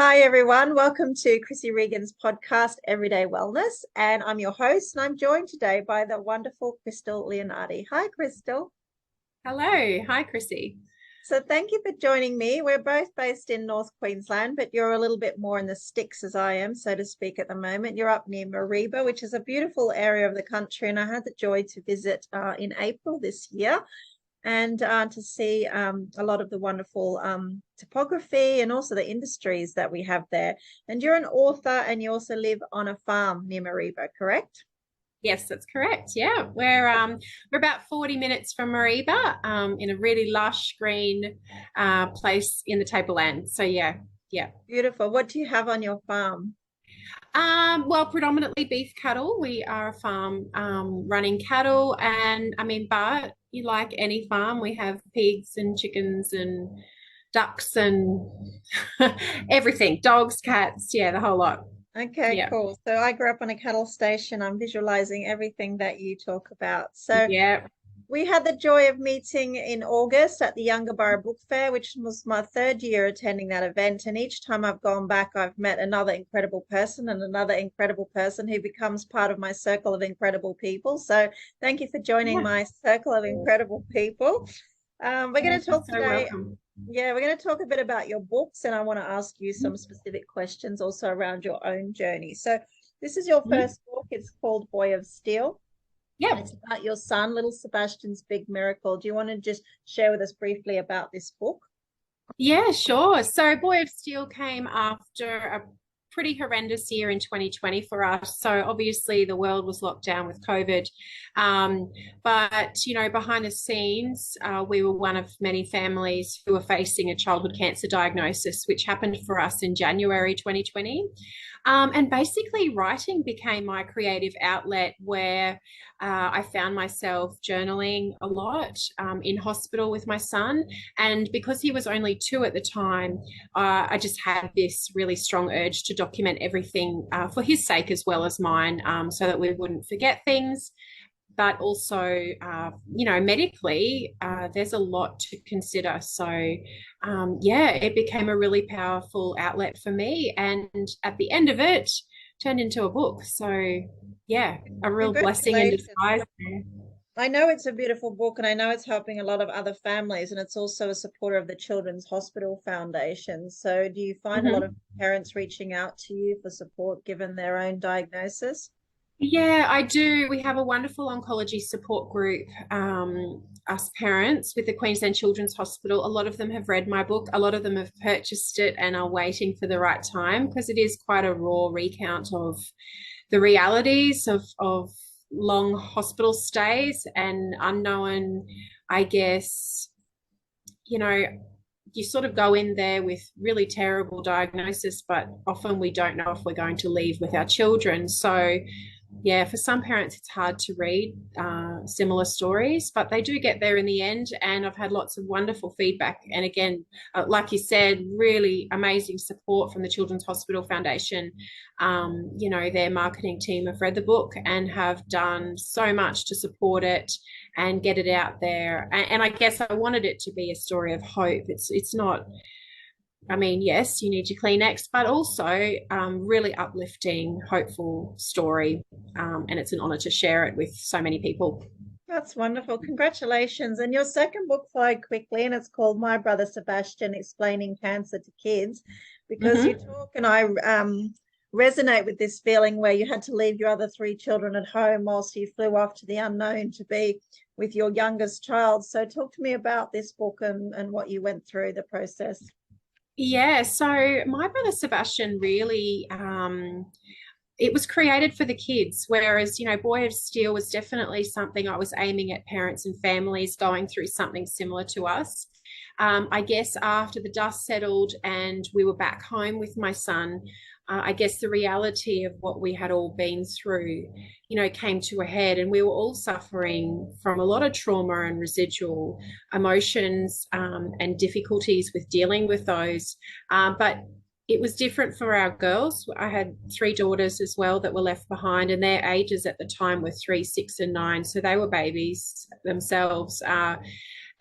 Hi, everyone. Welcome to Krissy Regan's podcast, Everyday Wellness. And I'm your host, and I'm joined today by the wonderful Crystal Leonardi. Hi, Crystal. Hello. Hi, Krissy. So thank you for joining me. We're both based in North Queensland, but you're a little bit more in the sticks as I am, so to speak, at the moment. You're up near Mareeba, which is a beautiful area of the country, and I had the joy to visit in April this year and to see a lot of the wonderful topography and also the industries that we have there. And you're an author and you also live on a farm near Mareeba, correct? Yes, that's correct. Yeah, we're about 40 minutes from Mareeba, in a really lush green place in the tableland. So yeah. Beautiful. What do you have on your farm? Well, predominantly beef cattle. We are a farm running cattle, and but you like any farm, we have pigs and chickens and ducks and everything, dogs, cats, yeah, the whole lot. Okay, Yeah, cool. So I grew up on a cattle station. I'm visualizing everything that you talk about. So yeah. we had the joy of meeting in August at the Yungaburra Book Fair, which was my third year attending that event. And each time I've gone back, I've met another incredible person and another incredible person who becomes part of my circle of incredible people. So thank you for joining Yeah. my circle of incredible people. We're going You're to talk so today. welcome. Yeah, we're going to talk a bit about your books, and I want to ask you some specific questions also around your own journey. So, this is your Mhm. first book. It's called Boy of Steel, and Yeah. it's about your son, little Sebastian's big miracle. Do you want to just share with us briefly about this book? Yeah, sure. So Boy of Steel came after a pretty horrendous year in 2020 for us. So obviously the world was locked down with COVID. But, behind the scenes, we were one of many families who were facing a childhood cancer diagnosis, which happened for us in January 2020. And basically, writing became my creative outlet where I found myself journaling a lot in hospital with my son. And because he was only 2 at the time, I just had this really strong urge to document everything for his sake as well as mine, so that we wouldn't forget things. But also, medically, there's a lot to consider. So, yeah, it became a really powerful outlet for me. And at the end of it, turned into a book. So, yeah, a real blessing in Congratulations. disguise. I know it's a beautiful book, and I know it's helping a lot of other families, and it's also a supporter of the Children's Hospital Foundation. So, do you find a lot of Mhm. parents reaching out to you for support given their own diagnosis? Yeah, I do. We have a wonderful oncology support group, us parents with the Queensland Children's Hospital. A lot of them have read my book. A lot of them have purchased it and are waiting for the right time because it is quite a raw recount of the realities of long hospital stays and unknown, I guess, you know, you sort of go in there with really terrible diagnosis, but often we don't know if we're going to leave with our children. So, yeah, for some parents, it's hard to read similar stories, but they do get there in the end. And I've had lots of wonderful feedback. And again, like you said, really amazing support from the Children's Hospital Foundation. Their marketing team have read the book and have done so much to support it and get it out there. And I guess I wanted it to be a story of hope. It's not, yes, you need your Kleenex, but also really uplifting, hopeful story. And it's an honor to share it with so many people. That's wonderful. Congratulations. And your second book followed quickly, and it's called My Brother Sebastian Explaining Cancer to Kids, because you Mm-hmm. talk and I resonate with this feeling where you had to leave your other three children at home whilst you flew off to the unknown to be with your youngest child. So talk to me about this book and what you went through the process. Yeah, so my brother Sebastian really it was created for the kids, whereas, Boy of Steel was definitely something I was aiming at parents and families going through something similar to us. I guess after the dust settled and we were back home with my son, I guess the reality of what we had all been through, came to a head, and we were all suffering from a lot of trauma and residual emotions, and difficulties with dealing with those. But it was different for our girls. I had 3 daughters as well that were left behind, and their ages at the time were 3, 6, and 9. So they were babies themselves.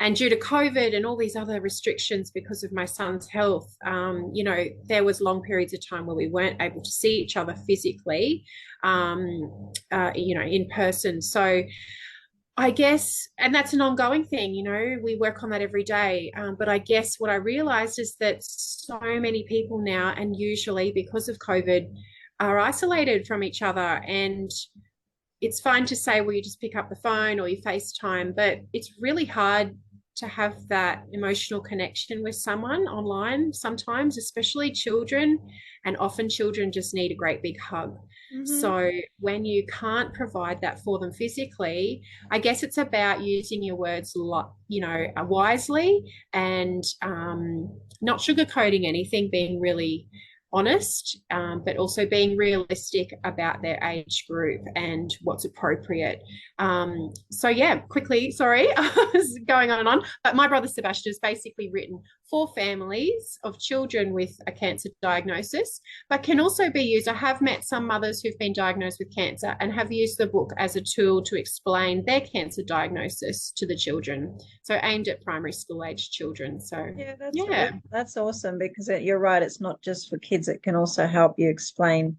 And due to COVID and all these other restrictions because of my son's health, there was long periods of time where we weren't able to see each other physically, in person. So I guess, and that's an ongoing thing, we work on that every day. But I guess what I realized is that so many people now, and usually because of COVID, are isolated from each other. And it's fine to say, well, you just pick up the phone or you FaceTime, but it's really hard to have that emotional connection with someone online sometimes, especially children. And often children just need a great big hug. So when you can't provide that for them physically, I guess it's about using your words wisely, and not sugarcoating anything, being really honest, but also being realistic about their age group and what's appropriate. So yeah, quickly, sorry, I was going on and on, but My Brother Sebastian has basically written for families of children with a cancer diagnosis, but can also be used. I have met some mothers who've been diagnosed with cancer and have used the book as a tool to explain their cancer diagnosis to the children. So aimed at primary school age children. So yeah, that's awesome, because you're right. It's not just for kids. It can also help you explain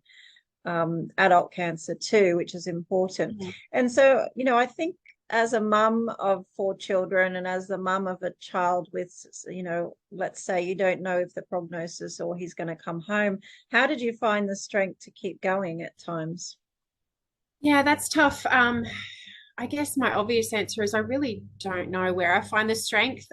adult cancer too, which is important. And so, I think as a mum of 4 children and as the mum of a child with, let's say you don't know if the prognosis or he's going to come home, how did you find the strength to keep going at times? Yeah, that's tough. I guess my obvious answer is I really don't know where I find the strength.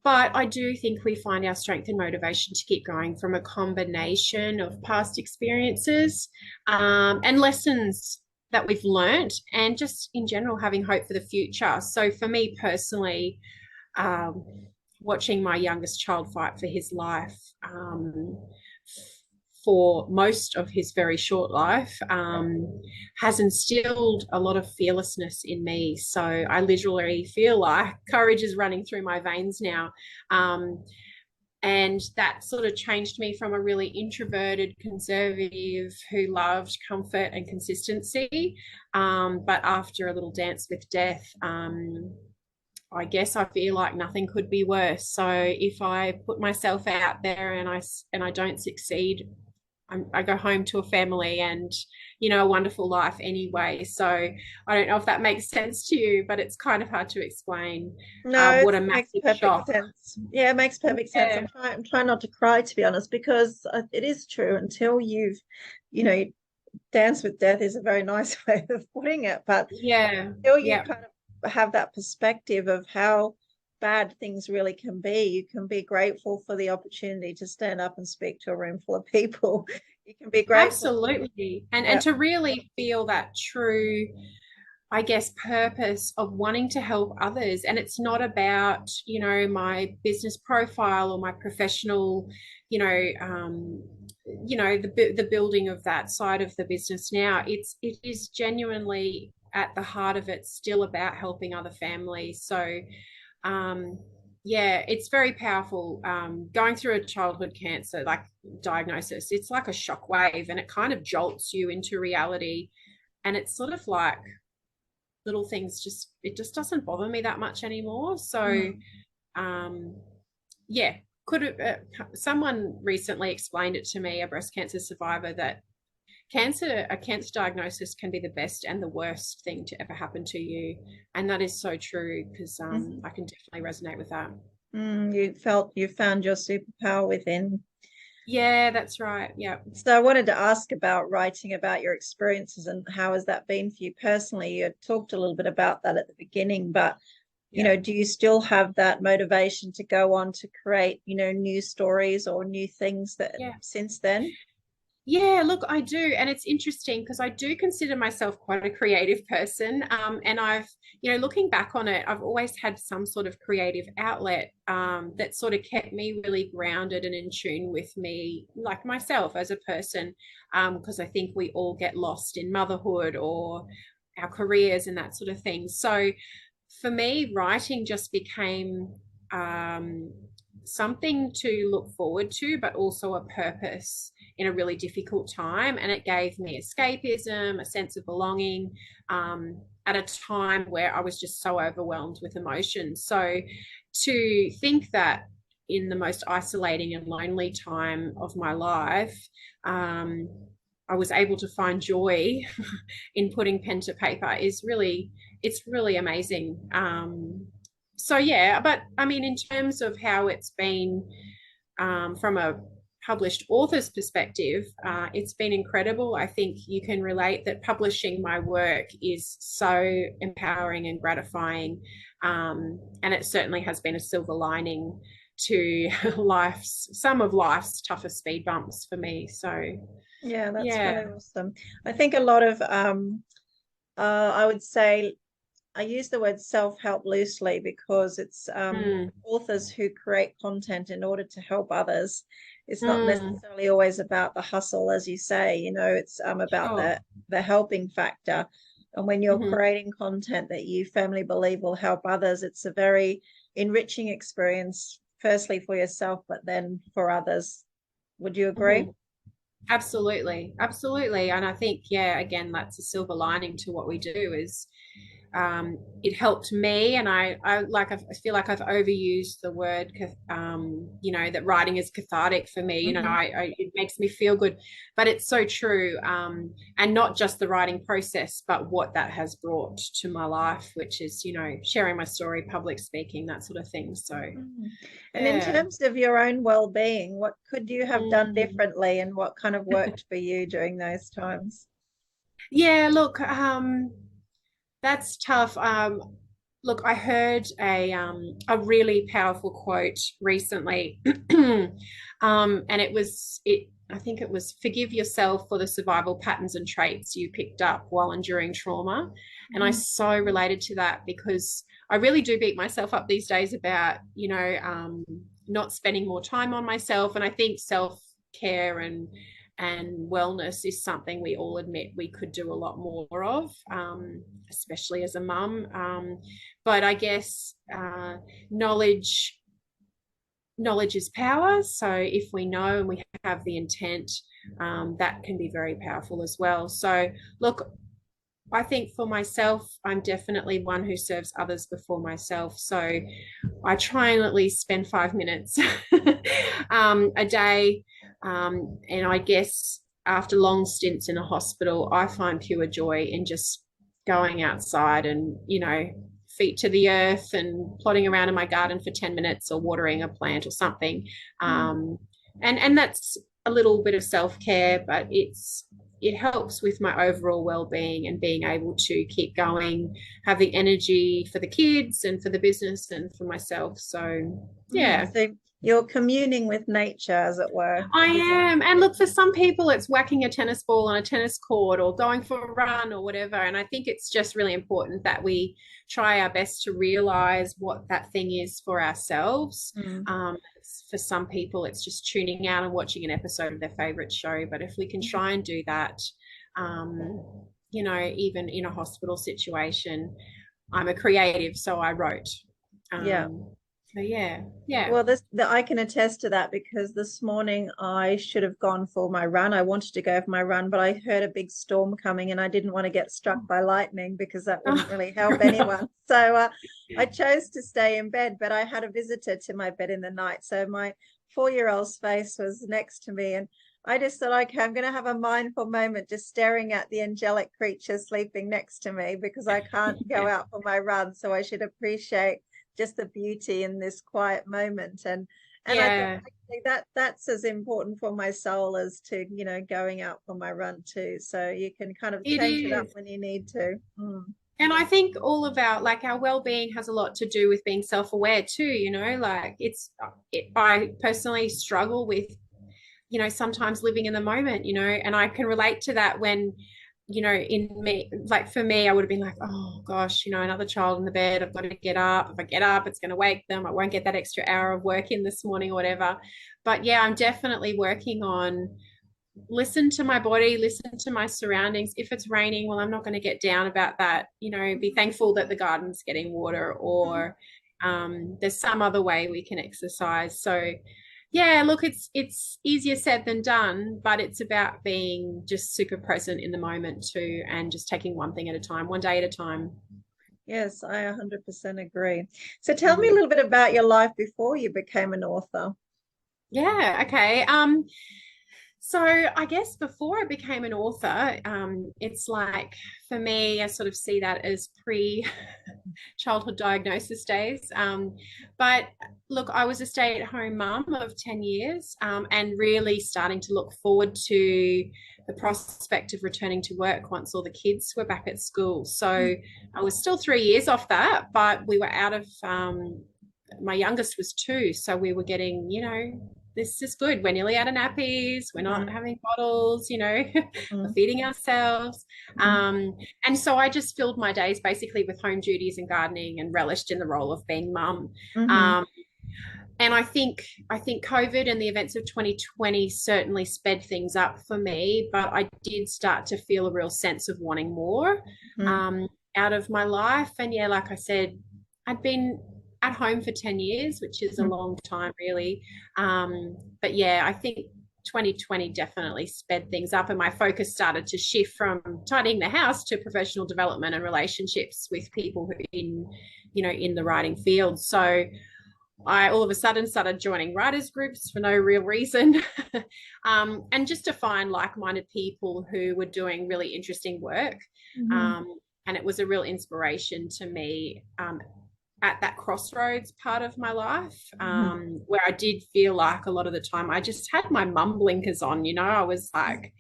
But I do think we find our strength and motivation to keep going from a combination of past experiences, and lessons that we've learned, and just in general having hope for the future. So for me personally, watching my youngest child fight for his life, for most of his very short life, has instilled a lot of fearlessness in me. So I literally feel like courage is running through my veins now. And that sort of changed me from a really introverted conservative who loved comfort and consistency. But after a little dance with death, I guess I feel like nothing could be worse. So if I put myself out there and I don't succeed, I go home to a family and, a wonderful life anyway. So I don't know if that makes sense to you, but it's kind of hard to explain. No, What a it makes massive perfect shock. sense. Yeah, it makes perfect sense. I'm trying not to cry, to be honest, because it is true. Until you've, dance with death is a very nice way of putting it, but Yeah, until you yeah, kind of have that perspective of how bad things really can be, you can be grateful for the opportunity to stand up and speak to a room full of people. You can be grateful. absolutely. And Yeah. to really feel that true, I guess, purpose of wanting to help others. And it's not about, my business profile or my professional, the building of that side of the business now. It is genuinely at the heart of it still about helping other families. So yeah, it's very powerful. Going through a childhood cancer like diagnosis, it's like a shock wave, and it kind of jolts you into reality. And it's sort of like little things, it just doesn't bother me that much anymore. So yeah, someone recently explained it to me, a breast cancer survivor, that a cancer diagnosis can be the best and the worst thing to ever happen to you. And that is so true, because I can definitely resonate with that. You found your superpower within. Yeah, that's right. Yeah. So I wanted to ask about writing about your experiences, and how has that been for you personally? You talked a little bit about that at the beginning, but do you still have that motivation to go on to create, new stories or new things that since then? Yeah, look, I do. And it's interesting because I do consider myself quite a creative person. And I've, looking back on it, I've always had some sort of creative outlet that sort of kept me really grounded and in tune with me, like myself as a person. Because I think we all get lost in motherhood or our careers and that sort of thing. So for me, writing just became something to look forward to, but also a purpose in a really difficult time. And it gave me escapism, a sense of belonging, at a time where I was just so overwhelmed with emotions. So to think that in the most isolating and lonely time of my life, I was able to find joy in putting pen to paper is really, it's really amazing. So yeah, but I mean, in terms of how it's been from a published author's perspective, it's been incredible. I think you can relate that publishing my work is so empowering and gratifying. And it certainly has been a silver lining to some of life's toughest speed bumps for me. So, Yeah, that's yeah. really awesome. I think a lot of I would say I use the word self-help loosely because it's Mm, authors who create content in order to help others. It's not mm, necessarily always about the hustle, as you say, it's about sure. the helping factor. And when you're Mhm. creating content that you firmly believe will help others, it's a very enriching experience, firstly for yourself, but then for others. Would you agree? Mhm. Absolutely, absolutely. And I think, yeah, again, that's a silver lining to what we do is it helped me. And I feel like I've overused the word, that writing is cathartic for me. Hmm. It makes me feel good, but it's so true. And not just the writing process, but what that has brought to my life, which is, sharing my story, public speaking, that sort of thing. So, Mm. And in yeah. terms of your own well-being, what could you have done Mm. differently and what kind of worked for you during those times? Yeah, look, that's tough. Look, I heard a really powerful quote recently, and it. I think it was forgive yourself for the survival patterns and traits you picked up while enduring trauma, and I Mhm. so related to that because I really do beat myself up these days about not spending more time on myself, and I think self care and wellness is something we all admit we could do a lot more of, especially as a mum. But I guess knowledge knowledge is power. So if we know and we have the intent, that can be very powerful as well. So look, I think for myself, I'm definitely one who serves others before myself. So I try and at least spend 5 minutes a day. And I guess after long stints in a hospital, I find pure joy in just going outside and, feet to the earth and plodding around in my garden for 10 minutes or watering a plant or something. Mm. Um, and that's a little bit of self-care, but it helps with my overall well-being and being able to keep going, have the energy for the kids and for the business and for myself. So Mm. yeah, So you're communing with nature, as it were, I using. am. And look, for some people, it's whacking a tennis ball on a tennis court or going for a run or whatever. And I think it's just really important that we try our best to realize what that thing is for ourselves. Mm. Um, for some people, it's just tuning out and watching an episode of their favorite show. But if we can try and do that, um, even in a hospital situation, I'm a creative, so I wrote. Yeah. Um, so yeah, yeah. Well, I can attest to that because this morning I should have gone for my run. I wanted to go for my run, but I heard a big storm coming and I didn't want to get struck by lightning because that wouldn't really help Fair enough. anyone. So I chose to stay in bed, but I had a visitor to my bed in the night. So my 4-year-old's face was next to me and I just thought, okay, I'm going to have a mindful moment just staring at the angelic creature sleeping next to me because I can't go Yeah. out for my run. So I should appreciate just the beauty in this quiet moment. And I thought Yeah, actually that's as important for my soul as to going out for my run too, so you can kind of it change it up is. when you need to. Mm. And I think all of our well-being has a lot to do with being self-aware too, like I personally struggle with, sometimes living in the moment, and I can relate to that when, in me, like for me, I would have been like, oh gosh, another child in the bed. I've got to get up. If I get up, it's going to wake them. I won't get that extra hour of work in this morning or whatever. But yeah, I'm definitely working on listen to my body, listen to my surroundings. If it's raining, well, I'm not going to get down about that. Be thankful that the garden's getting water or there's some other way we can exercise. So, Yeah, look, it's easier said than done, but it's about being just super present in the moment too, and just taking one thing at a time, one day at a time. Yes, I 100% agree. So tell me a Mm. little bit about your life before you became an author. Yeah, okay. So I guess before I became an author, it's like for me, I sort of see that as pre-childhood diagnosis days. But look, I was a stay-at-home mum of 10 years, and really starting to look forward to the prospect of returning to work once all the kids were back at school. So I was still 3 years off that, but we were out of my youngest was 2, so we were getting, this is good. We're nearly out of nappies. We're not Mm, having bottles, we're mm, feeding ourselves. mm, And so I just filled my days basically with home duties and gardening and relished in the role of being mum. mhm, Um, and I think COVID and the events of 2020 certainly sped things up for me, but I did start to feel a real sense of wanting more mm, um, out of my life. And yeah, like I said, I'd been at home for 10 years, which is a mm, long time, really. But yeah, I think 2020 definitely sped things up, and my focus started to shift from tidying the house to professional development and relationships with people who in the writing field. So I all of a sudden started joining writers groups for no real reason, and just to find like-minded people who were doing really interesting work. mhm, Um, and it was a real inspiration to me at that crossroads part of my life, mhm. where I did feel like a lot of the time I just had my mum blinkers on. I was like,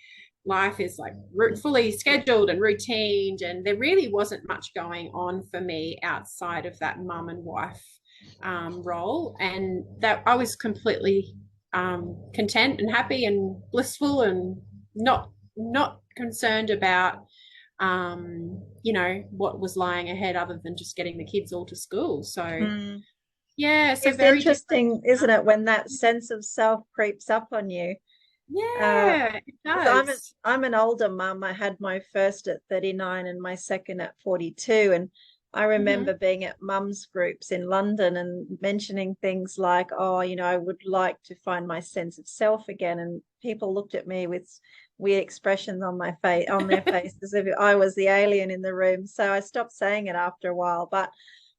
life is like fully scheduled and routined, and there really wasn't much going on for me outside of that mum and wife role, and that I was completely content and happy and blissful, and not concerned about what was lying ahead other than just getting the kids all to school. So Mm. yeah, so It's very different. interesting, isn't it, when that sense of self creeps up on you? Uh, Yeah, it because does. I'm an older mum. I had my first at 39 and my second at 42. And I Hmm. remember being at mums groups in London and mentioning things like, oh, I would like to find my sense of self again. And people looked at me with weird expressions on my face, on their faces, as if I was the alien in the room. So I stopped saying it after a while. But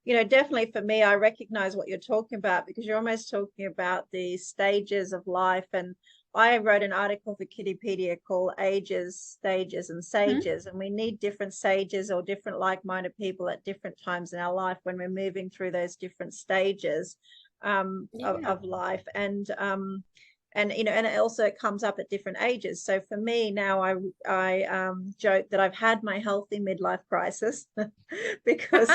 definitely for me, I recognize what you're talking about, because you're almost talking about the stages of life. And I wrote an article for Kiddipedia called Ages, Stages, and Hmm. Sages. And we need different sages or different like-minded people at different times in our life when we're moving through those different stages Yeah. of life. And it also comes up at different ages. So for me now, I joke that I've had my healthy midlife crisis because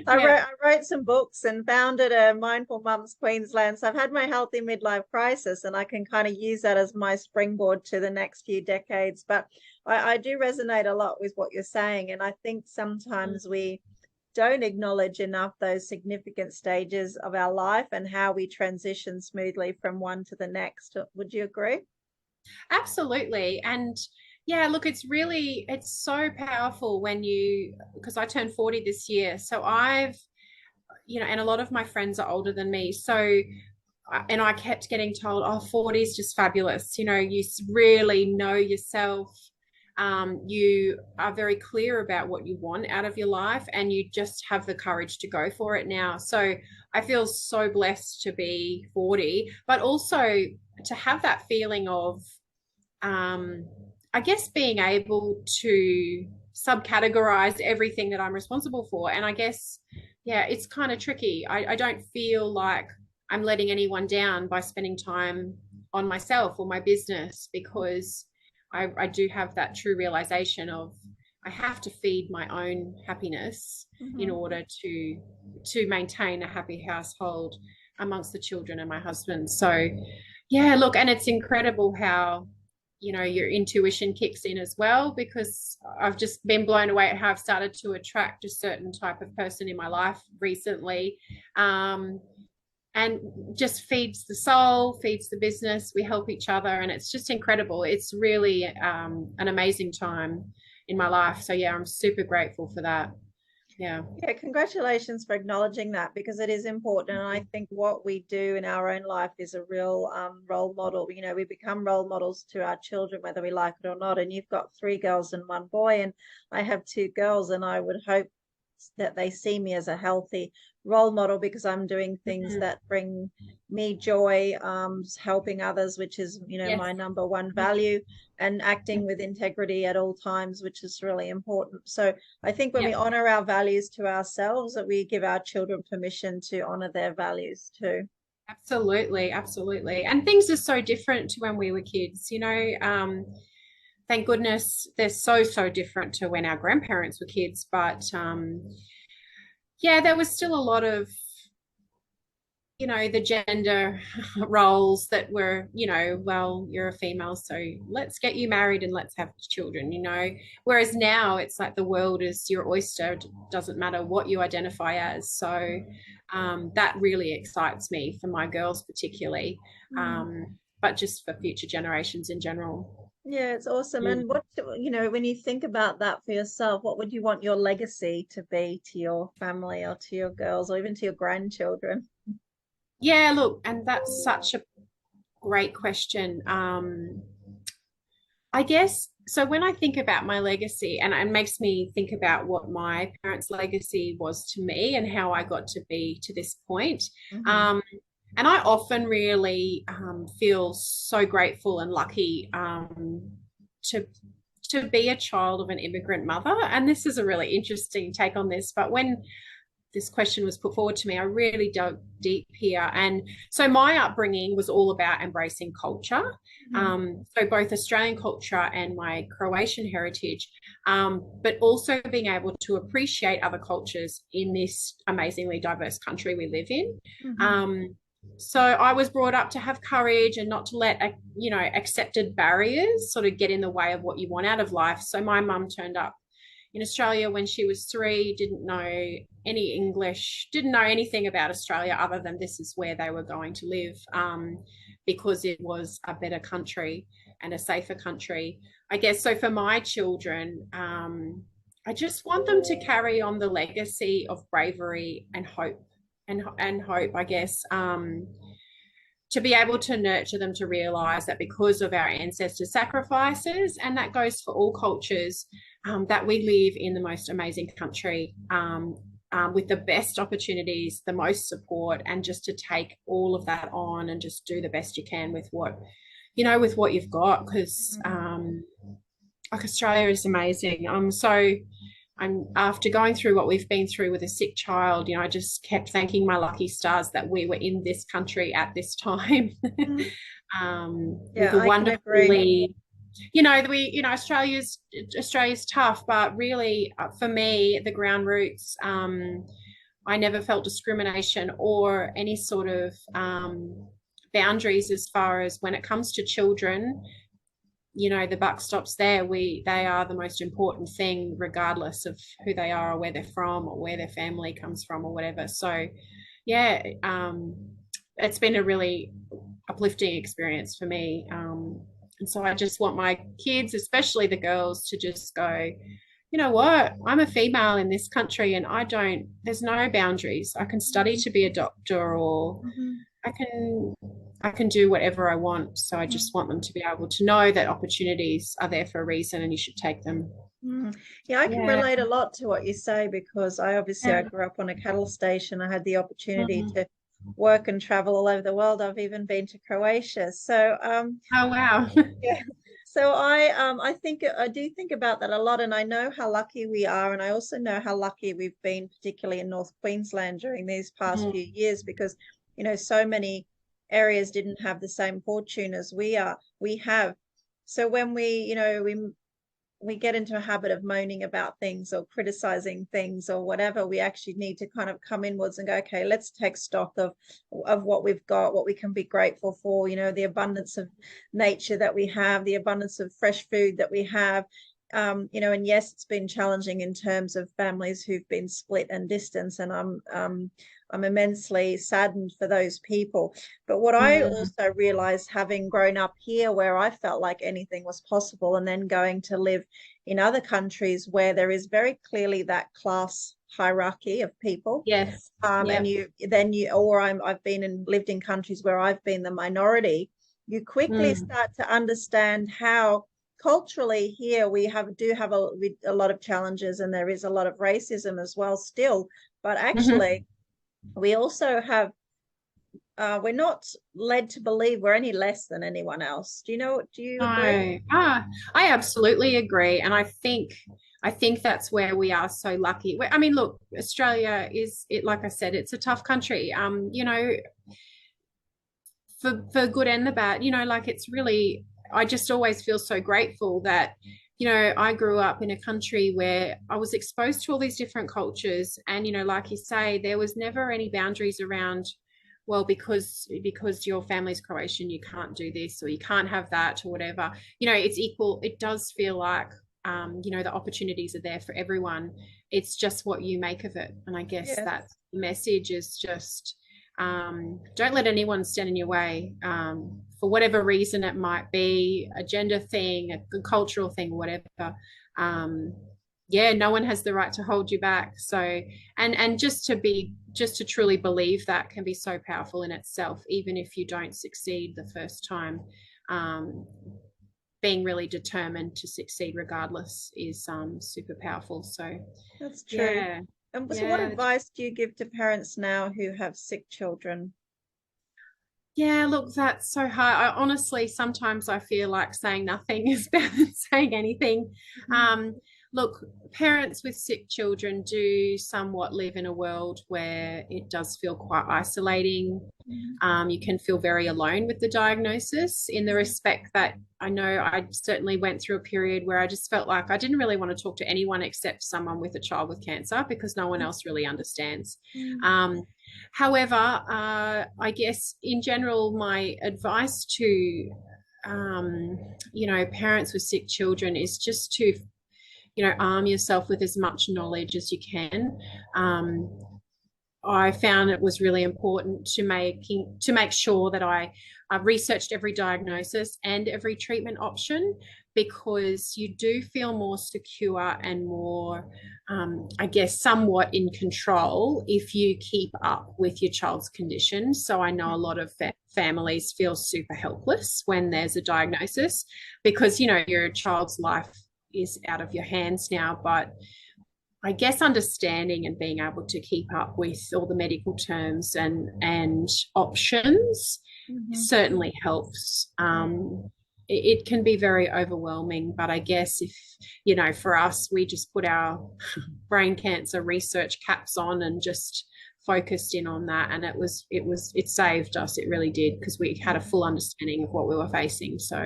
I Yeah. wrote I wrote some books and founded a Mindful Mums Queensland. So I've had my healthy midlife crisis, and I can kind of use that as my springboard to the next few decades. But I do resonate a lot with what you're saying, and I think sometimes we don't acknowledge enough those significant stages of our life and how we transition smoothly from one to the next. Would you agree? Absolutely. And yeah, look, it's so powerful because I turned 40 this year. So and a lot of my friends are older than me. So, and I kept getting told, oh, 40 is just fabulous. You really know yourself. You are very clear about what you want out of your life, and you just have the courage to go for it now. So I feel so blessed to be 40, but also to have that feeling of um, I guess being able to subcategorize everything that I'm responsible for. And I guess, yeah, it's kind of tricky. I don't feel like I'm letting anyone down by spending time on myself or my business, because I do have that true realization of I have to feed my own happiness in Mm-hmm. order to maintain a happy household amongst the children and my husband. So yeah, look, and it's incredible how your intuition kicks in as well, because I've just been blown away at how I've started to attract a certain type of person in my life recently. um, and just feeds the soul, feeds the business. We help each other, and it's just incredible. It's really an amazing time in my life. So yeah, I'm super grateful for that. Yeah. Yeah, congratulations for acknowledging that, because it is important. And I think what we do in our own life is a real role model. You know, we become role models to our children, whether we like it or not. And you've got three girls and one boy, and I have two girls, and I would hope that they see me as a healthy role model, because I'm doing things Mhm. that bring me joy, helping others, which is, you know, Yes. my number one value, and acting with integrity at all times, which is really important. So I think when we Yeah. honor our values to ourselves, that we give our children permission to honor their values too. Absolutely, absolutely. And things are so different to when we were kids, you know. Thank goodness they're so different to when our grandparents were kids. But yeah, there was still a lot of, you know, the gender roles that were, you know, well, you're a female, so let's get you married and let's have children, you know. Whereas now it's like the world is your oyster, it doesn't matter what you identify as. So that really excites me for my girls, particularly, Mm. but just for future generations in general. Yeah, it's awesome. Mm. And what, you know, when you think about that for yourself, what would you want your legacy to be to your family or to your girls or even to your grandchildren? Yeah, look, and that's such a great question. I guess so. When I think about my legacy, and it makes me think about what my parents' legacy was to me and how I got to be to this point. Hmm. Um, and I often really feel so grateful and lucky to be a child of an immigrant mother. And this is a really interesting take on this. But when this question was put forward to me, I really dug deep here. And so my upbringing was all about embracing culture. Hmm. So both Australian culture and my Croatian heritage, but also being able to appreciate other cultures in this amazingly diverse country we live in. Hmm. So I was brought up to have courage and not to let, you know, accepted barriers sort of get in the way of what you want out of life. So my mum turned up in Australia when she was 3, didn't know any English, didn't know anything about Australia other than this is where they were going to live, because it was a better country and a safer country, I guess. So for my children, I just want them to carry on the legacy of bravery and hope, and hope, I guess. To be able to nurture them to realize that because of our ancestors' sacrifices, and that goes for all cultures, that we live in the most amazing country, with the best opportunities, the most support, and just to take all of that on and just do the best you can with what, you know, with what you've got. Because like Australia is amazing. I'm after going through what we've been through with a sick child, you know, I just kept thanking my lucky stars that we were in this country at this time. Hmm. With Yeah, a I can agree. wonderfully, you know, Australia's tough, but really, for me, the ground roots, I never felt discrimination or any sort of boundaries as far as when it comes to children. You know, the buck stops there. They are the most important thing, regardless of who they are or where they're from or where their family comes from or whatever. So yeah, it's been a really uplifting experience for me. And so I just want my kids, especially the girls, to just go, you know what, I'm a female in this country and there's no boundaries. I can study to be a doctor, or Hmm. I can I can do whatever I want. So I just want them to be able to know that opportunities are there for a reason and you should take them. Mm. Yeah, I can Yeah. relate a lot to what you say, because I Yeah. grew up on a cattle station. I had the opportunity Mhm. to work and travel all over the world. I've even been to Croatia. So Oh wow. yeah. So I think I do think about that a lot, and I know how lucky we are, and I also know how lucky we've been, particularly in North Queensland during these past few years, because you know so many areas didn't have the same fortune as we have. So when we get into a habit of moaning about things or criticizing things or whatever, we actually need to kind of come inwards and go, okay, let's take stock of what we've got, what we can be grateful for, you know, the abundance of nature that we have, the abundance of fresh food that we have. You know, and yes, it's been challenging in terms of families who've been split and distanced, and I'm immensely saddened for those people. But what I Mm. also realized, having grown up here where I felt like anything was possible, and then going to live in other countries where there is very clearly that class hierarchy of people. Yes. And Yep. I've been and lived in countries where I've been the minority. You quickly Mm. start to understand how culturally here do have a lot of challenges, and there is a lot of racism as well still. But Mhm. actually, we also have we're not led to believe we're any less than anyone else. Do you agree? No. I absolutely agree. And I think that's where we are so lucky. I mean, look, Australia is it like I said, it's a tough country. For good and the bad, like it's really I just always feel so grateful that, I grew up in a country where I was exposed to all these different cultures. And, like you say, there was never any boundaries around, well, because your family's Croatian, you can't do this or you can't have that or whatever. It's equal. It does feel like the opportunities are there for everyone. It's just what you make of it. And I guess Yes. that message is just don't let anyone stand in your way, for whatever reason it might be, a gender thing, a cultural thing, whatever. um, yeah, no one has the right to hold you back. So, and just to truly believe that can be so powerful in itself, even if you don't succeed the first time. um, Being really determined to succeed regardless is super powerful. So That's true. yeah. And so what Yeah. advice do you give to parents now who have sick children? Yeah, look, that's so hard. I honestly, sometimes I feel like saying nothing is better than saying anything. Mm. Um, Look, parents with sick children do somewhat live in a world where it does feel quite isolating. Mhm. You can feel very alone with the diagnosis, in the respect that I know I certainly went through a period where I just felt like I didn't really want to talk to anyone except someone with a child with cancer, because no one else really understands. Mm. Um, However, I guess in general, my advice to parents with sick children is just to arm yourself with as much knowledge as you can. Um, I found it was really important to make sure that I researched every diagnosis and every treatment option, because you do feel more secure and more, I guess, somewhat in control if you keep up with your child's condition. So I know a lot of families feel super helpless when there's a diagnosis, because your child's life is out of your hands now. But I guess understanding and being able to keep up with all the medical terms and options Mhm. certainly helps. It can be very overwhelming, but I guess if for us, we just put our brain cancer research caps on and just focused in on that, and it saved us. It really did, because we had a full understanding of what we were facing. So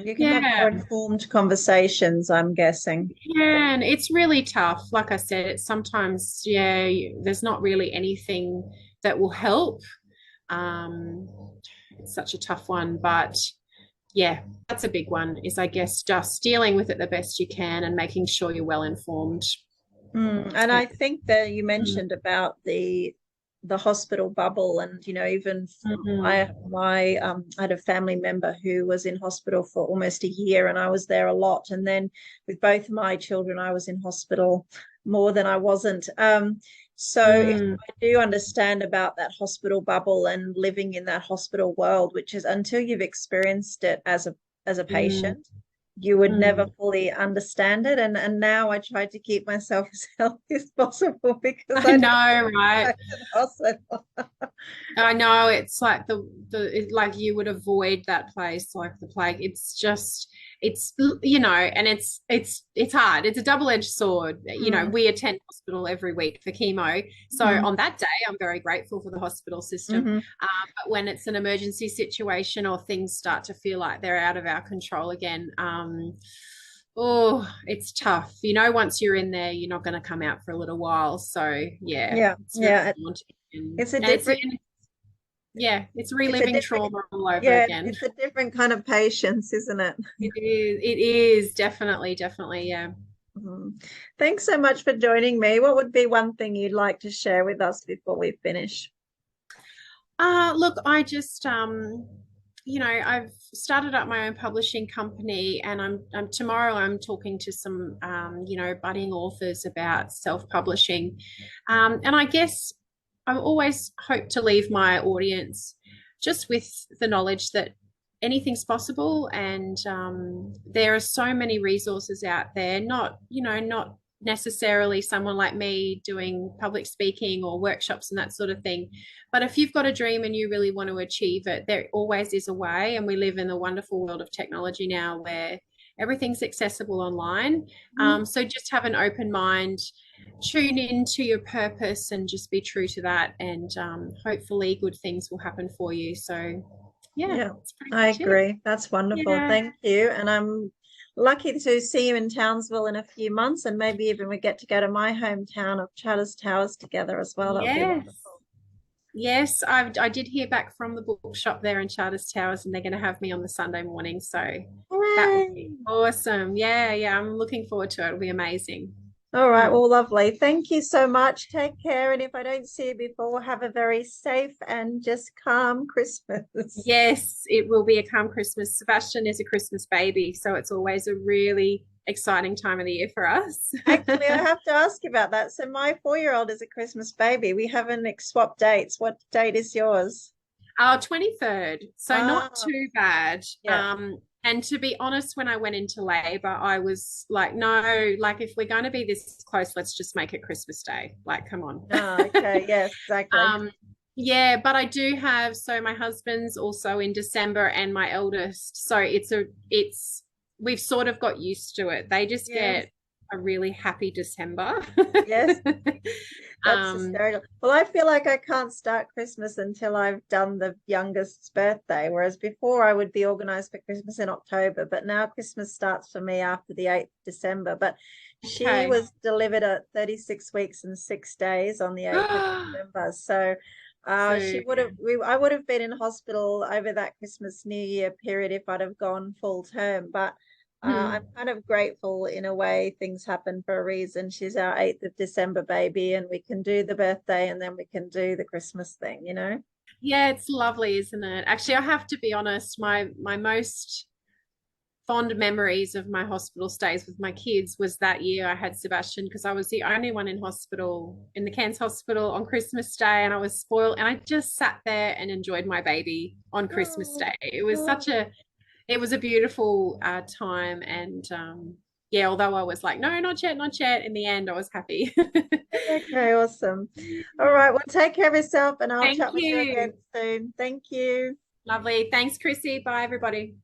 You can have yeah. more informed conversations, I'm guessing. Yeah, and it's really tough. Like I said, it's sometimes, yeah, there's not really anything that will help. Um, it's such a tough one, but yeah, that's a big one, is I guess just dealing with it the best you can and making sure you're well informed. And Yeah. I think that you Mm, mentioned about the hospital bubble, and even mm, I had a family member who was in hospital for almost a year, and I was there a lot. And then with both my children, I was in hospital more than I wasn't. mm, I do understand about that hospital bubble and living in that hospital world, which is, until you've experienced it as a mm, patient, you would never mm. fully understand it. And now I try to keep myself as healthy as possible because I I don't know, want to go right? back to the hospital. I know, it's like like you would avoid that place like the plague. It's just, it's and it's hard. It's a double-edged sword. Mm, We attend hospital every week for chemo, so mm, on that day I'm very grateful for the hospital system. mm-hmm. But when it's an emergency situation or things start to feel like they're out of our control again, oh, it's tough. Once you're in there, you're not going to come out for a little while. So yeah, Yeah, it's really yeah. daunting. And, It's a and it's different, it's it's a reliving different, trauma all over yeah, again. it's a different kind of patience, isn't it? It is definitely, yeah. Mhm. Thanks so much for joining me. What would be one thing you'd like to share with us before we finish? Look, I've started up my own publishing company, and I'm tomorrow I'm talking to some budding authors about self-publishing. And I guess I always hope to leave my audience just with the knowledge that anything's possible, and there are so many resources out there, not necessarily someone like me doing public speaking or workshops and that sort of thing. But if you've got a dream and you really want to achieve it, there always is a way. And we live in the wonderful world of technology now where everything's accessible online. So just have an open mind, tune into your purpose, and just be true to that. And hopefully, good things will happen for you. So, yeah, Yeah, that's pretty I much it. agree. That's wonderful. Yeah. Thank you. And I'm lucky to see you in Townsville in a few months, and maybe even we get to go to my hometown of Chatters Towers together as well. That would be Yes. wonderful. Yes, I did hear back from the bookshop there in Charters Towers, and they're going to have me on the Sunday morning. So that will be Hooray! awesome. Yeah, yeah, I'm looking forward to it. It'll be amazing. All right, Mm. well, lovely. Thank you so much. Take care. And if I don't see you before, have a very safe and just calm Christmas. Yes, it will be a calm Christmas. Sebastian is a Christmas baby, so it's always a really exciting time of the year for us. Actually, I have to ask you about that. So my 4-year-old is a Christmas baby. We haven't swapped dates. What date is yours? Our 23rd, so not Ah, too bad. yeah. And to be honest, when I went into labor, I was like, no, like if we're going to be this close, let's just make it Christmas Day. Like, come on. Ah, okay. Yes, exactly. um, yeah, but I do have, so my husband's also in December and my eldest. So we've sort of got used to it. They just Yes. get a really happy December. Yes. That's um, hysterical. Well, I feel like I can't start Christmas until I've done the youngest's birthday, whereas before I would be organized for Christmas in October, but now Christmas starts for me after the 8th of December. But she okay. was delivered at 36 weeks and 6 days on the 8th of December. So So she would have I would have been in hospital over that Christmas New Year period if I'd have gone full term. But I'm hmm. kind of grateful in a way things happen for a reason. She's our 8th of December baby, and we can do the birthday and then we can do the Christmas thing, you know? Yeah, it's lovely, isn't it? Actually, I have to be honest, my most fond memories of my hospital stays with my kids was that year I had Sebastian, because I was the only one in hospital, in the Cairns hospital on Christmas Day, and I was spoiled, and I just sat there and enjoyed my baby on Christmas Oh, Day. It was oh. it was a beautiful time, and yeah, although I was like, no, not yet, not yet. In the end, I was happy. Okay, awesome. All right, well, take care of yourself and I'll Thank chat with you again you. soon. Thank you. Lovely. Thanks, Krissy. Bye, everybody.